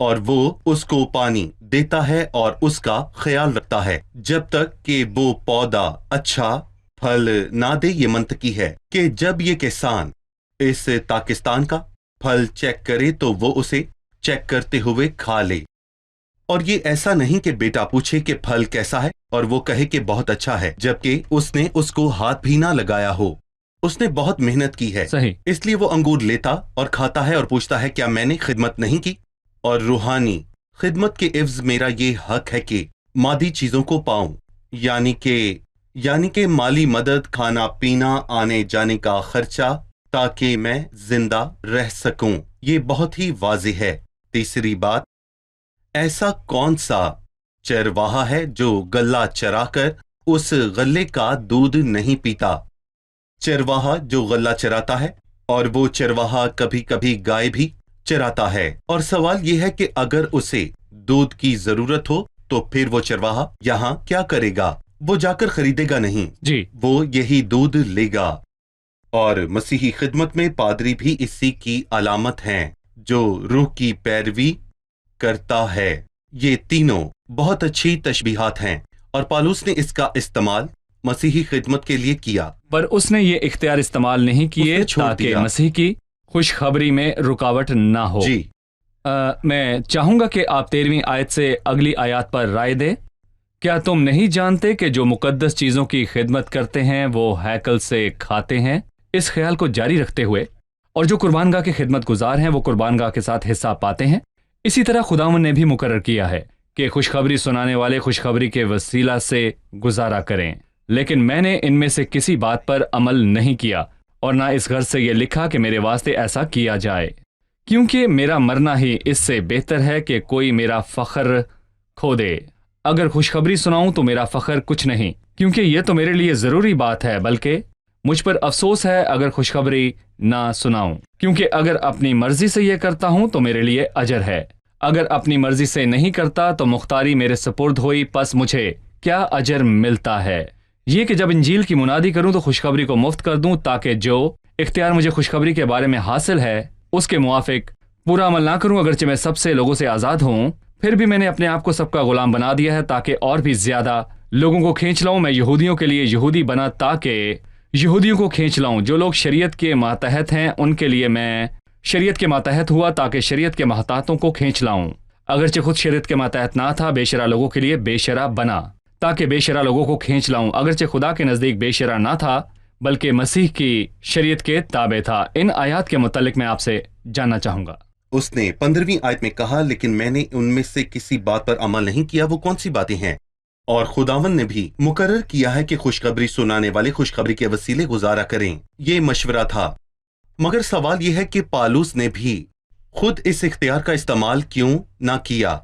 اور وہ اس کو پانی دیتا ہے اور اس کا خیال رکھتا ہے جب تک کہ وہ پودا اچھا پھل نہ دے۔ یہ منطقی ہے کہ جب یہ کسان اس پاکستان کا پھل چیک کرے تو وہ اسے چیک کرتے ہوئے کھا لے، اور یہ ایسا نہیں کہ بیٹا پوچھے کہ پھل کیسا ہے اور وہ کہے کہ بہت اچھا ہے جبکہ اس نے اس کو ہاتھ بھی نہ لگایا ہو۔ اس نے بہت محنت کی ہے، صحیح۔ اس لیے وہ انگور لیتا اور کھاتا ہے اور پوچھتا ہے کیا میں نے خدمت نہیں کی؟ اور روحانی خدمت کے عوض میرا یہ حق ہے کہ مادی چیزوں کو پاؤں، یعنی کہ مالی مدد، کھانا پینا، آنے جانے کا خرچہ، تاکہ میں زندہ رہ سکوں۔ یہ بہت ہی واضح ہے۔ تیسری بات، ایسا کون سا چرواہا ہے جو غلہ چرا کر اس غلے کا دودھ نہیں پیتا؟ چرواہا جو غلہ چراتا ہے، اور وہ چرواہا کبھی کبھی گائے بھی چراتا ہے، اور سوال یہ ہے کہ اگر اسے دودھ کی ضرورت ہو تو پھر وہ چرواہا یہاں کیا کرے گا؟ وہ جا کر خریدے گا نہیں، جی، وہ یہی دودھ لے گا۔ اور مسیحی خدمت میں پادری بھی اسی کی علامت ہیں جو روح کی پیروی کرتا ہے۔ یہ تینوں بہت اچھی تشبیہات ہیں، اور پالوس نے اس کا استعمال مسیحی خدمت کے لیے کیا، پر اس نے یہ اختیار استعمال نہیں اس کیے نے چھوڑ تاکہ دیا۔ مسیح کی خوشخبری میں رکاوٹ نہ ہو۔ جی، میں چاہوں گا کہ آپ 13ویں آیت سے اگلی آیات پر رائے دیں۔ کیا تم نہیں جانتے کہ جو مقدس چیزوں کی خدمت کرتے ہیں وہ ہیکل سے کھاتے ہیں؟ اس خیال کو جاری رکھتے ہوئے، اور جو قربان گاہ کے خدمت گزار ہیں وہ قربان گاہ کے ساتھ حصہ پاتے ہیں، اسی طرح خداوند نے بھی مقرر کیا ہے کہ خوشخبری سنانے والے خوشخبری کے وسیلہ سے گزارا کریں۔ لیکن میں نے ان میں سے کسی بات پر عمل نہیں کیا، اور نہ اس غرض سے یہ لکھا کہ میرے واسطے ایسا کیا جائے، کیونکہ میرا مرنا ہی اس سے بہتر ہے کہ کوئی میرا فخر کھو دے۔ اگر خوشخبری سناؤں تو میرا فخر کچھ نہیں، کیونکہ یہ تو میرے لیے ضروری بات ہے، بلکہ مجھ پر افسوس ہے اگر خوشخبری نہ سناؤں، کیونکہ اگر اپنی مرضی سے یہ کرتا ہوں تو میرے لیے اجر ہے، اگر اپنی مرضی سے نہیں کرتا تو مختاری میرے سپرد ہوئی، پس مجھے کیا اجر ملتا ہے؟ یہ کہ جب انجیل کی منادی کروں تو خوشخبری کو مفت کر دوں، تاکہ جو اختیار مجھے خوشخبری کے بارے میں حاصل ہے اس کے موافق پورا عمل نہ کروں، اگرچہ میں سب سے لوگوں سے آزاد ہوں، پھر بھی میں نے اپنے آپ کو سب کا غلام بنا دیا ہے تاکہ اور بھی زیادہ لوگوں کو کھینچ لاؤں۔ میں یہودیوں کے لیے یہودی بنا تاکہ یہودیوں کو کھینچ لاؤں۔ جو لوگ شریعت کے ماتحت ہیں ان کے لیے میں شریعت کے ماتحت ہوا تاکہ شریعت کے محتاطوں کو کھینچ لاؤں، اگرچہ خود شریعت کے ماتحت نہ تھا، بے شرع لوگوں کے لیے بے شرع بنا تاکہ بے شرع لوگوں کو کھینچ لاؤں، اگرچہ خدا کے نزدیک بے شرع نہ تھا بلکہ مسیح کی شریعت کے تابع تھا۔ ان آیات کے متعلق میں آپ سے جاننا چاہوں گا۔ اس نے 15ویں آیت میں کہا لیکن میں نے ان میں سے کسی بات پر عمل نہیں کیا۔ وہ کون سی باتیں ہیں؟ اور خداوند نے بھی مقرر کیا ہے کہ خوشخبری سنانے والے خوشخبری کے وسیلے گزارا کریں۔ یہ مشورہ تھا، مگر سوال یہ ہے کہ پالوس نے بھی خود اس اختیار کا استعمال کیوں نہ کیا؟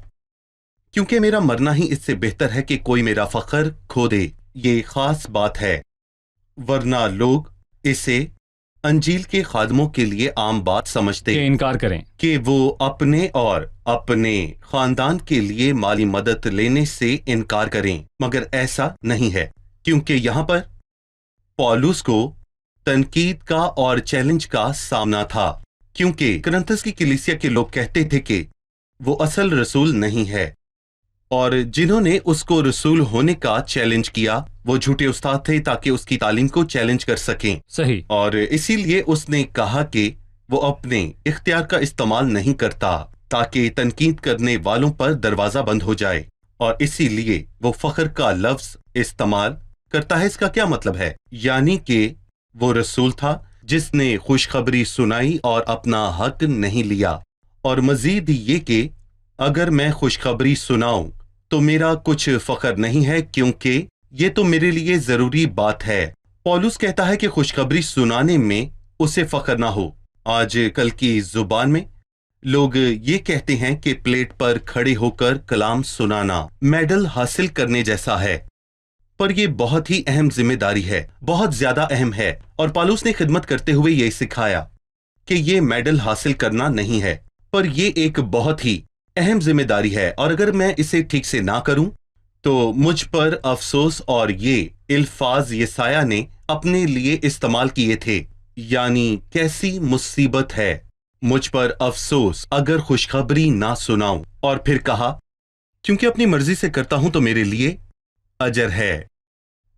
کیونکہ میرا مرنا ہی اس سے بہتر ہے کہ کوئی میرا فخر کھو دے۔ یہ خاص بات ہے، ورنہ لوگ اسے انجیل کے خادموں کے لیے عام بات سمجھتے کہ انکار کریں کہ وہ اپنے اور اپنے خاندان کے لیے مالی مدد لینے سے انکار کریں، مگر ایسا نہیں ہے، کیونکہ یہاں پر پولس کو تنقید کا اور چیلنج کا سامنا تھا، کیونکہ کرنتھس کی کلیسیا کے لوگ کہتے تھے کہ وہ اصل رسول نہیں ہے، اور جنہوں نے اس کو رسول ہونے کا چیلنج کیا وہ جھوٹے استاد تھے تاکہ اس کی تعلیم کو چیلنج کر سکیں، صحیح، اور اسی لیے اس نے کہا کہ وہ اپنے اختیار کا استعمال نہیں کرتا تاکہ تنقید کرنے والوں پر دروازہ بند ہو جائے، اور اسی لیے وہ فخر کا لفظ استعمال کرتا ہے۔ اس کا کیا مطلب ہے؟ یعنی کہ وہ رسول تھا جس نے خوشخبری سنائی اور اپنا حق نہیں لیا، اور مزید یہ کہ اگر میں خوشخبری سناؤں تو میرا کچھ فخر نہیں ہے، کیونکہ یہ تو میرے لیے ضروری بات ہے۔ پولس کہتا ہے کہ خوشخبری سنانے میں اسے فخر نہ ہو۔ آج کل کی زبان میں لوگ یہ کہتے ہیں کہ پلیٹ پر کھڑے ہو کر کلام سنانا میڈل حاصل کرنے جیسا ہے، پر یہ بہت ہی اہم ذمہ داری ہے، بہت زیادہ اہم ہے، اور پالوس نے خدمت کرتے ہوئے یہ سکھایا کہ یہ میڈل حاصل کرنا نہیں ہے، پر یہ ایک بہت ہی اہم ذمہ داری ہے، اور اگر میں اسے ٹھیک سے نہ کروں تو مجھ پر افسوس۔ اور یہ الفاظ یسایہ نے اپنے لیے استعمال کیے تھے، یعنی کیسی مصیبت ہے مجھ پر افسوس اگر خوشخبری نہ سناؤں، اور پھر کہا کیونکہ اپنی مرضی سے کرتا ہوں تو میرے لیے اجر ہے،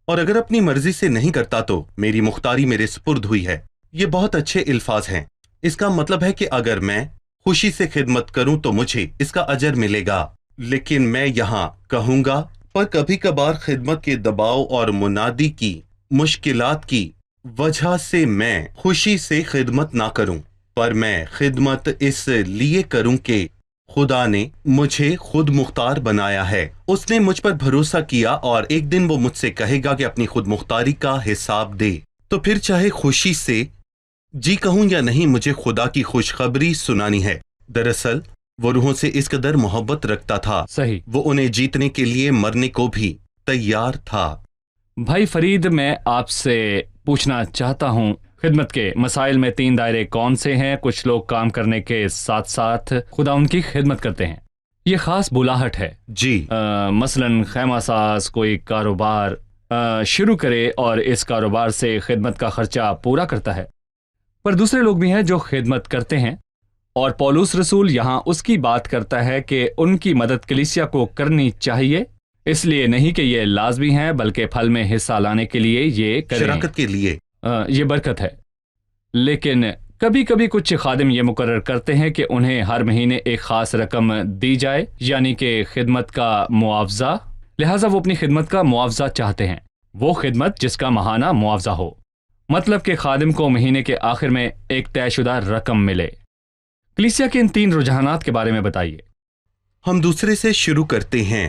اور اگر اپنی مرضی سے نہیں کرتا تو میری مختاری میرے سپرد ہوئی ہے۔ یہ بہت اچھے الفاظ ہیں۔ اس کا مطلب ہے کہ اگر میں خوشی سے خدمت کروں تو مجھے اس کا اجر ملے گا، لیکن میں یہاں کہوں گا پر کبھی کبھار خدمت کے دباؤ اور منادی کی مشکلات کی وجہ سے میں خوشی سے خدمت نہ کروں، پر میں خدمت اس لیے کروں کہ خدا نے مجھے خود مختار بنایا ہے۔ اس نے مجھ پر بھروسہ کیا اور ایک دن وہ مجھ سے کہے گا کہ اپنی خود مختاری کا حساب دے، تو پھر چاہے خوشی سے جی کہوں یا نہیں، مجھے خدا کی خوشخبری سنانی ہے۔ دراصل وہ روحوں سے اس قدر محبت رکھتا تھا، صحیح۔ وہ انہیں جیتنے کے لیے مرنے کو بھی تیار تھا۔ بھائی فرید، میں آپ سے پوچھنا چاہتا ہوں، خدمت کے مسائل میں 3 دائرے کون سے ہیں؟ کچھ لوگ کام کرنے کے ساتھ ساتھ خدا ان کی خدمت کرتے ہیں، یہ خاص بلاہٹ ہے۔ جی، مثلاً خیمہ ساز کوئی کاروبار شروع کرے اور اس کاروبار سے خدمت کا خرچہ پورا کرتا ہے، پر دوسرے لوگ بھی ہیں جو خدمت کرتے ہیں، اور پولس رسول یہاں اس کی بات کرتا ہے کہ ان کی مدد کلیسیا کو کرنی چاہیے، اس لیے نہیں کہ یہ لازمی ہیں بلکہ پھل میں حصہ لانے کے لیے یہ کریں، شراکت کے لیے۔ یہ برکت ہے۔ لیکن کبھی کبھی کچھ خادم یہ مقرر کرتے ہیں کہ انہیں ہر مہینے ایک خاص رقم دی جائے، یعنی کہ خدمت کا معاوضہ، لہٰذا وہ اپنی خدمت کا معاوضہ چاہتے ہیں، وہ خدمت جس کا ماہانہ معاوضہ ہو، مطلب کہ خادم کو مہینے کے آخر میں ایک طے شدہ رقم ملے۔ کلیسیا کے ان 3 رجحانات کے بارے میں بتائیے۔ ہم دوسرے سے شروع کرتے ہیں۔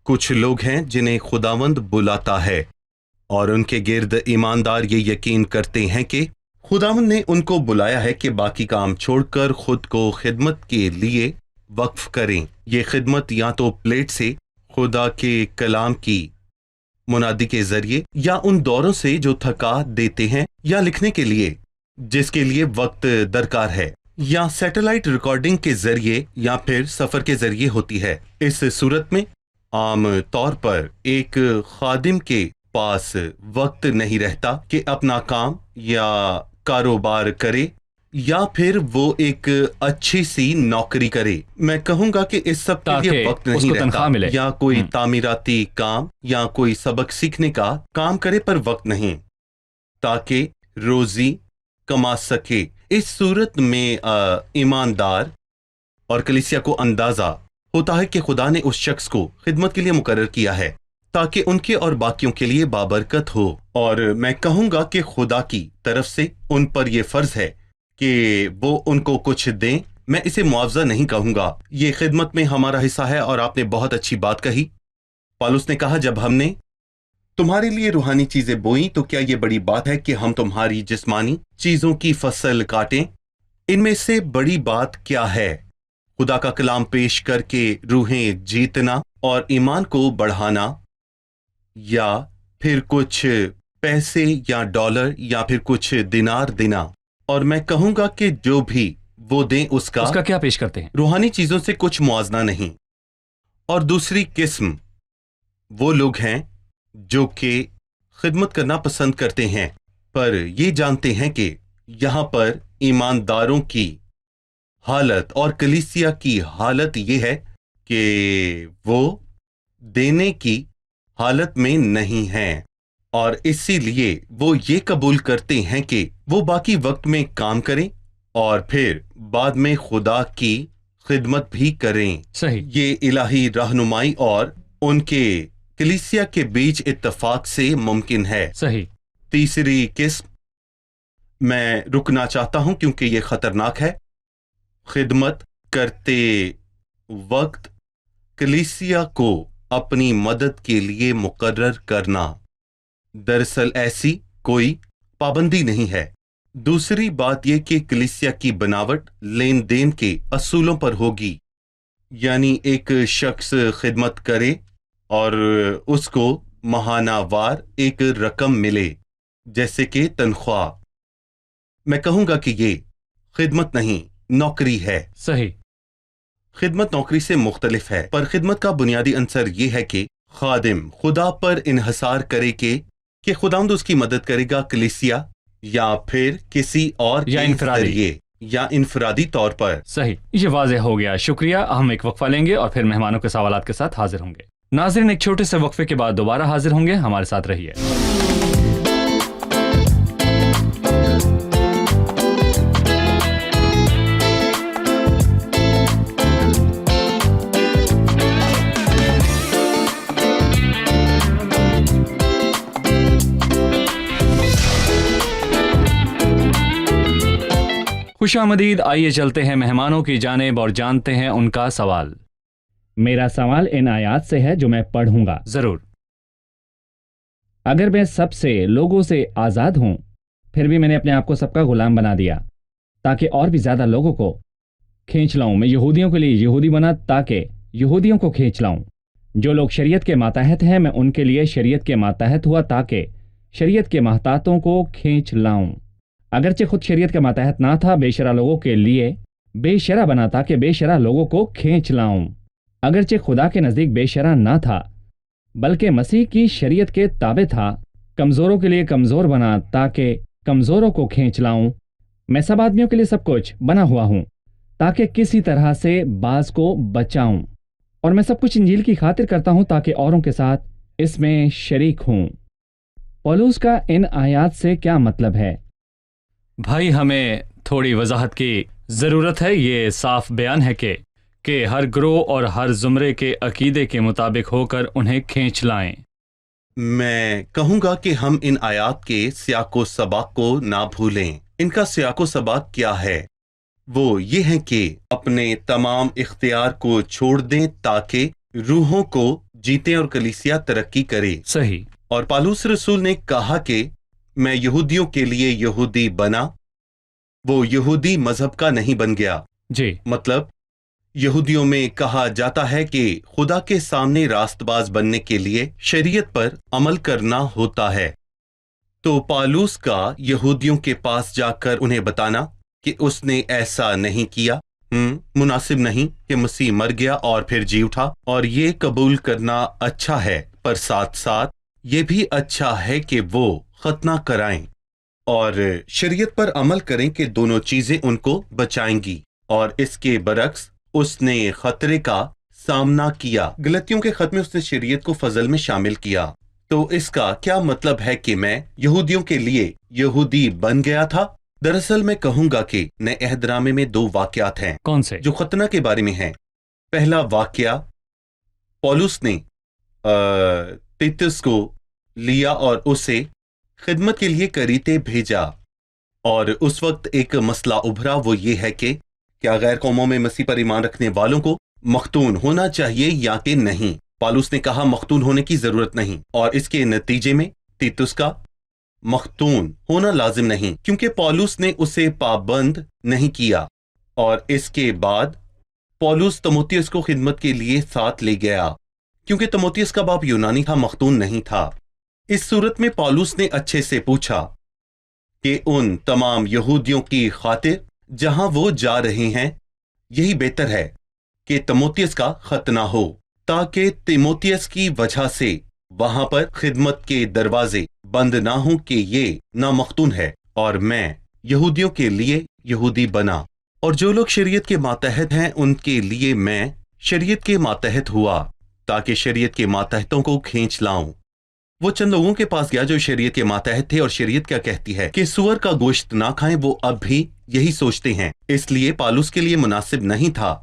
کچھ لوگ ہیں جنہیں خداوند بلاتا ہے اور ان کے گرد ایماندار یہ یقین کرتے ہیں کہ خداوند نے ان کو بلایا ہے کہ باقی کام چھوڑ کر خود کو خدمت کے لیے وقف کریں۔ یہ خدمت یا تو پلیٹ سے، خدا کے کلام کی منادی کے ذریعے، یا ان دوروں سے جو تھکا دیتے ہیں، یا لکھنے کے لیے جس کے لیے وقت درکار ہے، یا سیٹلائٹ ریکارڈنگ کے ذریعے، یا پھر سفر کے ذریعے ہوتی ہے۔ اس صورت میں عام طور پر ایک خادم کے پاس وقت نہیں رہتا کہ اپنا کام یا کاروبار کرے، یا پھر وہ ایک اچھی سی نوکری کرے۔ میں کہوں گا کہ اس سب کے لیے تاکہ وقت اس نہیں کو تنخواہ ملے۔ رہتا، یا کوئی تعمیراتی کام یا کوئی سبق سیکھنے کا کام کرے پر وقت نہیں، تاکہ روزی کما سکے۔ اس صورت میں ایماندار اور کلیسیا کو اندازہ ہوتا ہے کہ خدا نے اس شخص کو خدمت کے لیے مقرر کیا ہے تاکہ ان کے اور باقیوں کے لیے بابرکت ہو، اور میں کہوں گا کہ خدا کی طرف سے ان پر یہ فرض ہے کہ وہ ان کو کچھ دیں۔ میں اسے معاوضہ نہیں کہوں گا، یہ خدمت میں ہمارا حصہ ہے، اور آپ نے بہت اچھی بات کہی۔ پالوس نے کہا جب ہم نے تمہارے لیے روحانی چیزیں بوئیں تو کیا یہ بڑی بات ہے کہ ہم تمہاری جسمانی چیزوں کی فصل کاٹیں؟ ان میں سے بڑی بات کیا ہے؟ خدا کا کلام پیش کر کے روحیں جیتنا اور ایمان کو بڑھانا، یا پھر کچھ پیسے یا ڈالر یا پھر کچھ دینار دینا؟ اور میں کہوں گا کہ جو بھی وہ دیں اس کا کیا پیش کرتے ہیں؟ روحانی چیزوں سے کچھ موازنہ نہیں۔ اور دوسری قسم وہ لوگ ہیں جو کہ خدمت کرنا پسند کرتے ہیں، پر یہ جانتے ہیں کہ یہاں پر ایمانداروں کی حالت اور کلیسیا کی حالت یہ ہے کہ وہ دینے کی حالت میں نہیں ہیں، اور اسی لیے وہ یہ قبول کرتے ہیں کہ وہ باقی وقت میں کام کریں اور پھر بعد میں خدا کی خدمت بھی کریں۔ صحیح۔ یہ الہی رہنمائی اور ان کے کلیسیا کے بیچ اتفاق سے ممکن ہے۔ صحیح۔ تیسری قسم میں رکنا چاہتا ہوں کیونکہ یہ خطرناک ہے۔ خدمت کرتے وقت کلیسیا کو اپنی مدد کے لیے مقرر کرنا۔ دراصل ایسی کوئی پابندی نہیں ہے۔ دوسری بات یہ کہ کلیسیا کی بناوٹ لین دین کے اصولوں پر ہوگی، یعنی ایک شخص خدمت کرے اور اس کو ماہانہ وار ایک رقم ملے جیسے کہ تنخواہ۔ میں کہوں گا کہ یہ خدمت نہیں، نوکری ہے۔ صحیح۔ خدمت نوکری سے مختلف ہے، پر خدمت کا بنیادی عنصر یہ ہے کہ خادم خدا پر انحصار کرے کہ خداوند اس کی مدد کرے گا، کلیسیا یا پھر کسی اور یا کے انفرادی۔ ذریعے۔ یا انفرادی طور پر؟ صحیح، یہ واضح ہو گیا، شکریہ۔ ہم ایک وقفہ لیں گے اور پھر مہمانوں کے سوالات کے ساتھ حاضر ہوں گے۔ ناظرین، ایک چھوٹے سے وقفے کے بعد دوبارہ حاضر ہوں گے، ہمارے ساتھ رہیے۔ خوش آمدید، آئیے چلتے ہیں مہمانوں کی جانب اور جانتے ہیں ان کا سوال۔ میرا سوال ان آیات سے ہے جو میں پڑھوں گا۔ ضرور۔ اگر میں سب سے لوگوں سے آزاد ہوں، پھر بھی میں نے اپنے آپ کو سب کا غلام بنا دیا تاکہ اور بھی زیادہ لوگوں کو کھینچ لاؤں۔ میں یہودیوں کے لیے یہودی بنا تاکہ یہودیوں کو کھینچ لاؤں۔ جو لوگ شریعت کے ماتحت ہیں، میں ان کے لیے شریعت کے ماتحت ہوا تاکہ شریعت کے محتاطوں کو کھینچ لاؤں۔ اگرچہ خود شریعت کے ماتحت نہ تھا، بے شرع لوگوں کے لیے بے شرع بنا تاکہ بے شرع لوگوں کو کھینچ لاؤں۔ اگرچہ خدا کے نزدیک بے شرع نہ تھا بلکہ مسیح کی شریعت کے تابع تھا، کمزوروں کے لیے کمزور بنا تاکہ کمزوروں کو کھینچ لاؤں۔ میں سب آدمیوں کے لیے سب کچھ بنا ہوا ہوں تاکہ کسی طرح سے بعض کو بچاؤں، اور میں سب کچھ انجیل کی خاطر کرتا ہوں تاکہ اوروں کے ساتھ اس میں شریک ہوں۔ پولس کا ان آیات سے کیا مطلب ہے؟ بھائی، ہمیں تھوڑی وضاحت کی ضرورت ہے۔ یہ صاف بیان ہے کہ ہر گروہ اور ہر زمرے کے عقیدے کے مطابق ہو کر انہیں کھینچ لائیں۔ میں کہوں گا کہ ہم ان آیات کے سیاق و سباق کو نہ بھولیں۔ ان کا سیاق و سباق کیا ہے؟ وہ یہ ہے کہ اپنے تمام اختیار کو چھوڑ دیں تاکہ روحوں کو جیتے اور کلیسیا ترقی کرے۔ صحیح۔ اور پالوس رسول نے کہا کہ میں یہودیوں کے لیے یہودی بنا۔ وہ یہودی مذہب کا نہیں بن گیا۔ جی، مطلب یہودیوں میں کہا جاتا ہے کہ خدا کے سامنے راست باز بننے کے لیے شریعت پر عمل کرنا ہوتا ہے۔ تو پالوس کا یہودیوں کے پاس جا کر انہیں بتانا کہ اس نے ایسا نہیں کیا، مناسب نہیں کہ مسیح مر گیا اور پھر جی اٹھا، اور یہ قبول کرنا اچھا ہے، پر ساتھ ساتھ یہ بھی اچھا ہے کہ وہ ختنہ کرائیں اور شریعت پر عمل کریں کہ دونوں چیزیں ان کو بچائیں گی۔ اور اس کے برعکس اس نے خطرے کا سامنا کیا۔ غلطیوں کے خط میں اس نے شریعت کو فضل میں شامل کیا۔ تو اس کا کیا مطلب ہے کہ میں یہودیوں کے لیے یہودی بن گیا تھا؟ دراصل میں کہوں گا کہ نئے عہد نامے میں دو واقعات ہیں کون سے؟ جو ختنہ کے بارے میں ہیں۔ پہلا واقعہ، پولس نے تیتس کو لیا اور اسے خدمت کے لیے کریتے بھیجا، اور اس وقت ایک مسئلہ ابھرا، وہ یہ ہے کہ کیا غیر قوموں میں مسیح پر ایمان رکھنے والوں کو مختون ہونا چاہیے یا کہ نہیں؟ پالوس نے کہا مختون ہونے کی ضرورت نہیں، اور اس کے نتیجے میں تیتس کا مختون ہونا لازم نہیں، کیونکہ پالوس نے اسے پابند نہیں کیا۔ اور اس کے بعد پولس تموتیس کو خدمت کے لیے ساتھ لے گیا، کیونکہ تموتیس کا باپ یونانی تھا، مختون نہیں تھا۔ اس صورت میں پولس نے اچھے سے پوچھا کہ ان تمام یہودیوں کی خاطر جہاں وہ جا رہے ہیں، یہی بہتر ہے کہ تموتیس کا ختنہ ہو، تاکہ تموتیس کی وجہ سے وہاں پر خدمت کے دروازے بند نہ ہوں کہ یہ نامختون ہے اور میں یہودیوں کے لیے یہودی بنا، اور جو لوگ شریعت کے ماتحت ہیں ان کے لیے میں شریعت کے ماتحت ہوا تاکہ شریعت کے ماتحتوں کو کھینچ لاؤں۔ وہ چند لوگوں کے پاس گیا جو شریعت کے ماتحت تھے، اور شریعت کیا کہتی ہے کہ سور کا گوشت نہ کھائیں۔ وہ اب بھی یہی سوچتے ہیں، اس لیے پالوس کے لیے مناسب نہیں تھا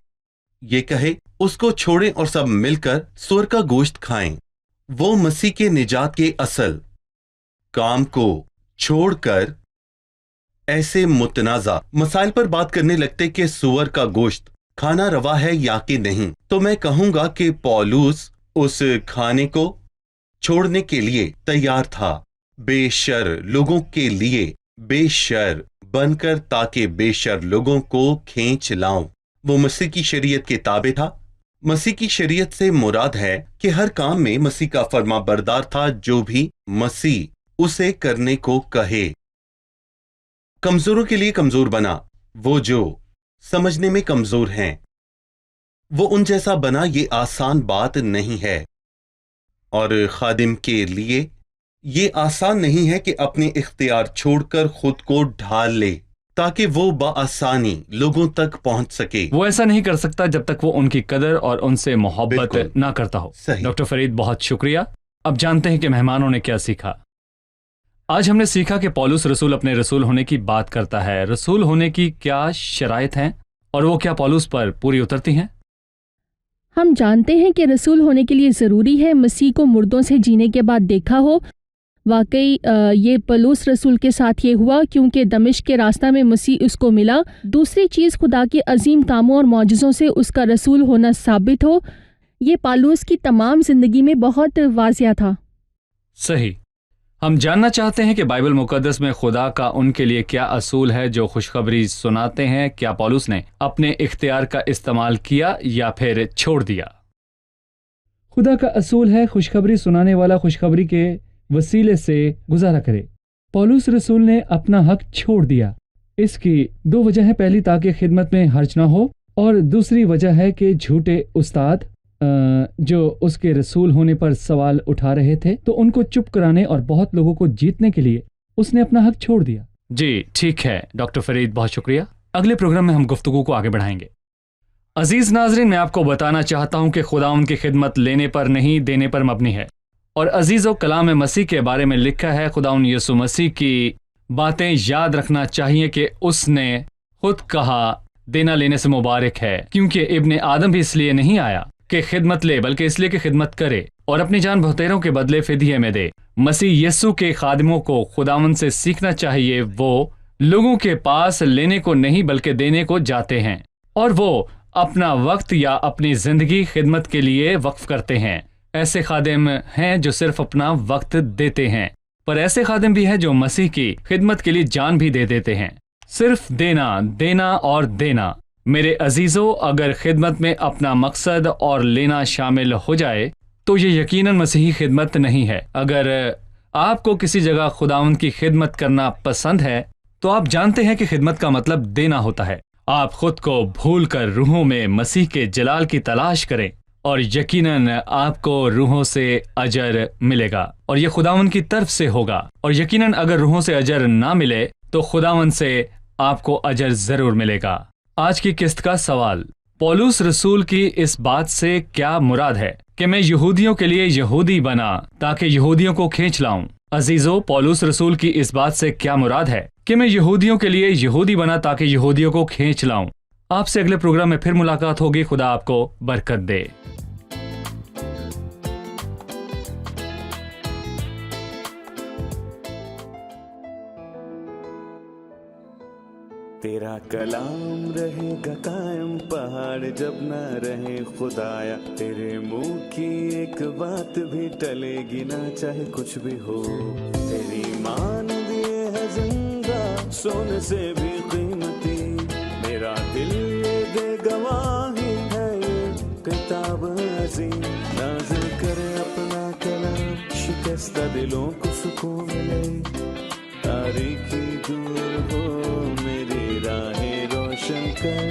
یہ کہے اس کو چھوڑیں اور سب مل کر سور کا گوشت کھائیں۔ وہ مسیح کے نجات کے اصل کام کو چھوڑ کر ایسے متنازع مسائل پر بات کرنے لگتے کہ سور کا گوشت کھانا روا ہے یا کہ نہیں۔ تو میں کہوں گا کہ پولس اس کھانے کو چھوڑنے کے لیے تیار تھا، بے شر لوگوں کے لیے بے شر بن کر، تاکہ بے شر لوگوں کو کھینچ لاؤں۔ وہ مسیح کی شریعت کے تابع تھا۔ مسیح کی شریعت سے مراد ہے کہ ہر کام میں مسیح کا فرما بردار تھا، جو بھی مسیح اسے کرنے کو کہے۔ کمزوروں کے لیے کمزور بنا، وہ جو سمجھنے میں کمزور ہیں، وہ ان جیسا بنا۔ یہ آسان بات نہیں ہے، اور خادم کے لیے یہ آسان نہیں ہے کہ اپنے اختیار چھوڑ کر خود کو ڈھال لے۔ تاکہ وہ بآسانی لوگوں تک پہنچ سکے۔ وہ ایسا نہیں کر سکتا جب تک وہ ان کی قدر اور ان سے محبت بالکل نہ کرتا ہو۔ صحیح۔ ڈاکٹر فرید بہت شکریہ۔ اب جانتے ہیں کہ مہمانوں نے کیا سیکھا۔ آج ہم نے سیکھا کہ پولس رسول اپنے رسول ہونے کی بات کرتا ہے۔ رسول ہونے کی کیا شرائط ہیں اور وہ کیا پولس پر پوری اترتی ہیں؟ ہم جانتے ہیں کہ رسول ہونے کے لیے ضروری ہے مسیح کو مردوں سے جینے کے بعد دیکھا ہو۔ واقعی یہ پولس رسول کے ساتھ یہ ہوا کیونکہ دمشق کے راستہ میں مسیح اس کو ملا۔ دوسری چیز، خدا کے عظیم کاموں اور معجزوں سے اس کا رسول ہونا ثابت ہو۔ یہ پولس کی تمام زندگی میں بہت واضح تھا۔ صحیح۔ ہم جاننا چاہتے ہیں کہ بائبل مقدس میں خدا کا ان کے لیے کیا اصول ہے جو خوشخبری سناتے ہیں۔ کیا پولس نے اپنے اختیار کا استعمال کیا یا پھر چھوڑ دیا؟ خدا کا اصول ہے خوشخبری سنانے والا خوشخبری کے وسیلے سے گزارا کرے۔ پولس رسول نے اپنا حق چھوڑ دیا۔ اس کی دو وجہ ہے، پہلی تاکہ خدمت میں حرج نہ ہو، اور دوسری وجہ ہے کہ جھوٹے استاد جو اس کے رسول ہونے پر سوال اٹھا رہے تھے تو ان کو چپ کرانے اور بہت لوگوں کو جیتنے کے لیے اس نے اپنا حق چھوڑ دیا۔ جی ٹھیک ہے ڈاکٹر فرید، بہت شکریہ۔ اگلے پروگرام میں ہم گفتگو کو آگے بڑھائیں گے۔ عزیز ناظرین، میں آپ کو بتانا چاہتا ہوں کہ خدا ان کی خدمت لینے پر نہیں دینے پر مبنی ہے، اور عزیز و کلام مسیح کے بارے میں لکھا ہے خدا یسوع مسیح کی باتیں یاد رکھنا چاہیے کہ اس نے خود کہا دینا لینے سے مبارک ہے، کیونکہ ابن آدم بھی اس لیے نہیں آیا کہ خدمت لے بلکہ اس لیے کہ خدمت کرے اور اپنی جان بہتیروں کے بدلے فدیے میں دے۔ مسیح یسوع کے خادموں کو خداوند سے سیکھنا چاہیے، وہ لوگوں کے پاس لینے کو نہیں بلکہ دینے کو جاتے ہیں، اور وہ اپنا وقت یا اپنی زندگی خدمت کے لیے وقف کرتے ہیں۔ ایسے خادم ہیں جو صرف اپنا وقت دیتے ہیں، پر ایسے خادم بھی ہیں جو مسیح کی خدمت کے لیے جان بھی دے دیتے ہیں۔ صرف دینا، دینا اور دینا۔ میرے عزیزو، اگر خدمت میں اپنا مقصد اور لینا شامل ہو جائے تو یہ یقیناً مسیحی خدمت نہیں ہے۔ اگر آپ کو کسی جگہ خداوند کی خدمت کرنا پسند ہے تو آپ جانتے ہیں کہ خدمت کا مطلب دینا ہوتا ہے۔ آپ خود کو بھول کر روحوں میں مسیح کے جلال کی تلاش کریں اور یقیناً آپ کو روحوں سے اجر ملے گا، اور یہ خداوند کی طرف سے ہوگا۔ اور یقیناً اگر روحوں سے اجر نہ ملے تو خداوند سے آپ کو اجر ضرور ملے گا۔ آج کی قسط کا سوال، پولس رسول کی اس بات سے کیا مراد ہے کہ میں یہودیوں کے لیے یہودی بنا تاکہ یہودیوں کو کھینچ لاؤں؟ عزیزو، پولس رسول کی اس بات سے کیا مراد ہے کہ میں یہودیوں کے لیے یہودی بنا تاکہ یہودیوں کو کھینچ لاؤں؟ آپ سے اگلے پروگرام میں پھر ملاقات ہوگی۔ خدا آپ کو برکت دے۔ تیرا کلام رہے گا قائم، پہاڑ جب نہ رہے خدایا، تیرے منہ کی ایک بات بھی ٹلے گی نہ چاہے کچھ بھی ہو۔ تیری مان دیے ہے زندہ سونے سے بھی قیمتی، میرا دل یہ دے گواہی ہے یہ کتاب عظیم، نازل کرے اپنا کلام، شکستہ دلوں کو سکون ملے، تاریکی دور ہو میری راہیں روشن کر،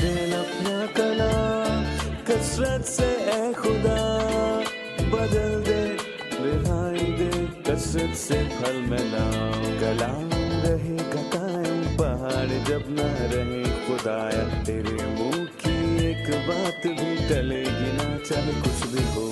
دل اپنا کلام کثرت سے اے خدا بدل دے، رہائی دے کثرت سے پھل میں لاؤ۔ کلام رہے گا قائم، پہاڑ جب نہ رہے خدایا، تیرے منہ کی ایک بات بھی ٹلے گی نہ چاہے کچھ بھی ہو۔